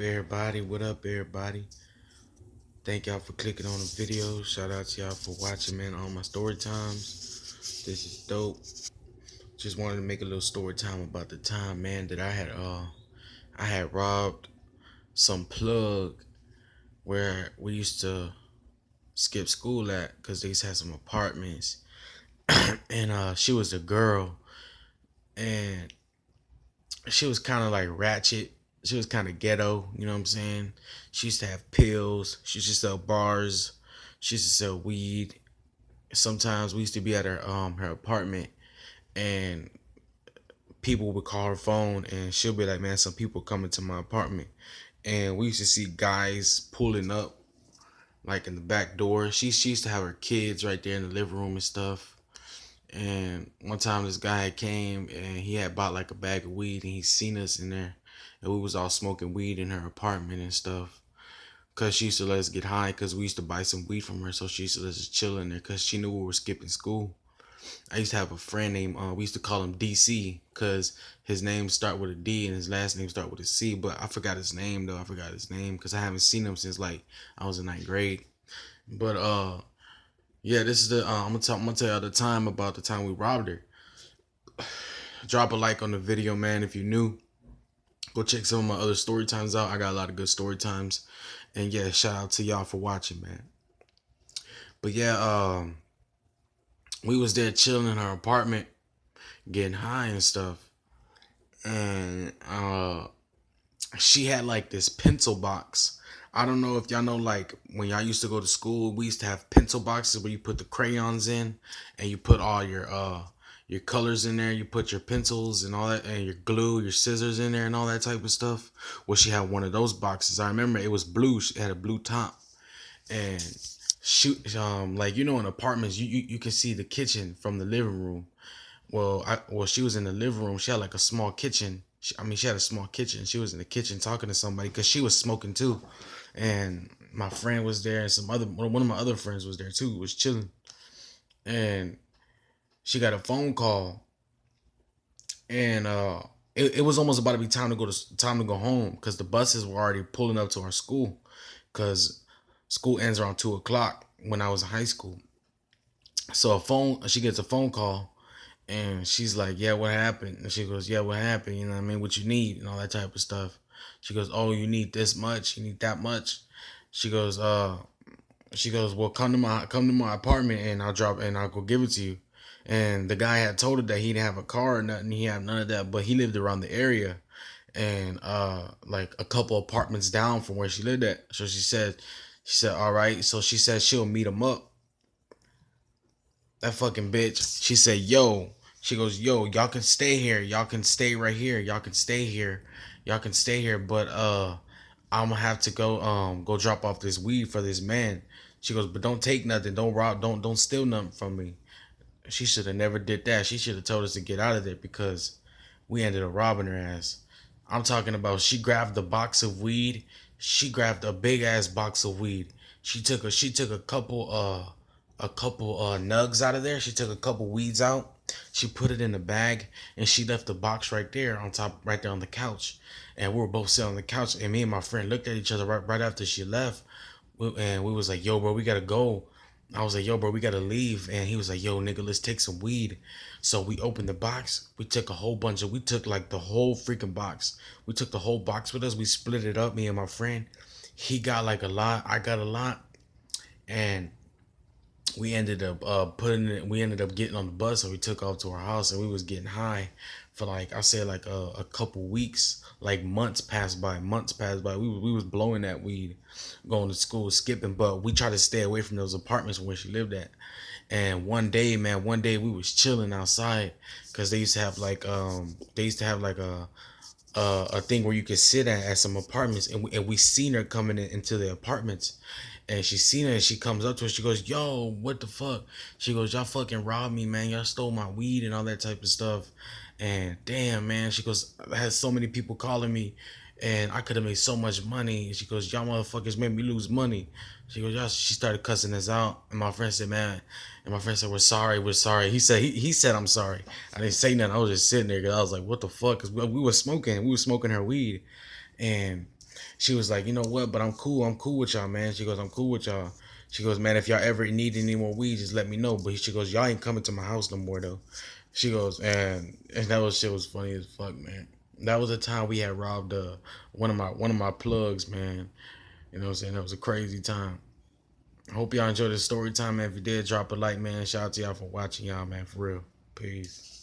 everybody? What up, everybody? Thank y'all for clicking on the video. Shout out to y'all for watching, man, on my story times. This is dope. Just wanted to make a little story time about the time, man, that I had robbed some plug where we used to skip school at because they used to have some apartments. And she was a girl, and she was kind of like ratchet. She was kind of ghetto, you know what I'm saying? She used to have pills. She used to sell bars. She used to sell weed. Sometimes we used to be at her apartment, and people would call her phone, and she'll be like, "Man, some people coming to my apartment." And we used to see guys pulling up like in the back door. She used to have her kids right there in the living room and stuff. And one time this guy came and he had bought like a bag of weed, and he seen us in there, and we was all smoking weed in her apartment and stuff. Cause she used to let us get high, cause we used to buy some weed from her, so she used to let us chill in there, cause she knew we were skipping school. I used to have a friend named we used to call him DC, cause his name start with a D and his last name start with a C, but I forgot his name though. I forgot his name cause I haven't seen him since like I was in ninth grade. But yeah, this is the I'm gonna tell y'all the time about the time we robbed her. Drop a like on the video, man, if you're new. Go check some of my other story times out. I got a lot of good story times. And yeah, shout out to y'all for watching, man. But yeah, we was there chilling in her apartment, getting high and stuff. And she had like this pencil box. I don't know if y'all know, like when y'all used to go to school, we used to have pencil boxes where you put the crayons in, and you put all your colors in there. You put your pencils and all that, and your glue, your scissors in there, and all that type of stuff. Well, she had one of those boxes. I remember it was blue. She had a blue top, and shoot, like in apartments, you can see the kitchen from the living room. Well, she was in the living room. She had like a small kitchen. She had a small kitchen. She was in the kitchen talking to somebody because she was smoking too, and my friend was there, and one of my other friends was there too. Was chilling, and she got a phone call, and it was almost about to be time to go home because the buses were already pulling up to our school, because school ends around 2 o'clock when I was in high school. So she gets a phone call, and she's like, "Yeah, what happened?" And she goes, "Yeah, what happened? You know what I mean? What you need and all that type of stuff." She goes, "Oh, you need this much? You need that much?" She goes, "Well, come to my apartment, and I'll go give it to you." And the guy had told her that he didn't have a car or nothing. He had none of that, but he lived around the area, and like a couple apartments down from where she lived at. So she said, "All right." So she said she'll meet him up. That fucking bitch. She said, "Yo." She goes, "Yo, y'all can stay here. Y'all can stay right here. Y'all can stay here. Y'all can stay here. But I'm gonna have to go drop off this weed for this man." She goes, "But don't take nothing. Don't rob. Don't steal nothing from me." She should have never did that. She should have told us to get out of there, because we ended up robbing her ass. I'm talking about, she grabbed the box of weed. She grabbed a big ass box of weed. She took a couple nugs out of there. She took a couple weeds out. She put it in the bag, and she left the box right there on top, right there on the couch. And we were both sitting on the couch, and me and my friend looked at each other right after she left, and we was like, "Yo, bro, we gotta go." I was like, "Yo, bro, we gotta leave." And he was like, "Yo, nigga, let's take some weed." So we opened the box. We took like the whole freaking box. We took the whole box with us. We split it up, me and my friend. He got like a lot. I got a lot. And we ended up getting on the bus, and we took off to our house, and we was getting high for like, I say like a couple weeks. Like months passed by. We was blowing that weed, going to school, skipping, but we tried to stay away from those apartments where she lived at. And one day we was chilling outside, because they used to have like a thing where you could sit at some apartments, and we seen her coming into the apartments. And she seen it, and she comes up to us. She goes, "Yo, what the fuck?" She goes, "Y'all fucking robbed me, man. Y'all stole my weed and all that type of stuff." And damn, man. She goes, "I had so many people calling me, and I could have made so much money." And she goes, "Y'all motherfuckers made me lose money." She goes, "Y'all." She started cussing us out, and my friend said, "Man," and my friend said, "We're sorry." He said, "I'm sorry." I didn't say nothing. I was just sitting there, because I was like, "What the fuck?" Because we were smoking her weed, and she was like, you know what? But I'm cool. I'm cool with y'all, man. She goes, I'm cool with y'all. She goes, man, if y'all ever need any more weed, just let me know. But she goes, y'all ain't coming to my house no more though. She goes, and that was shit was funny as fuck, man. That was a time we had robbed one of my plugs, man. You know what I'm saying? That was a crazy time. I hope y'all enjoyed the story time, man. If you did, drop a like, man. Shout out to y'all for watching, y'all, man. For real. Peace.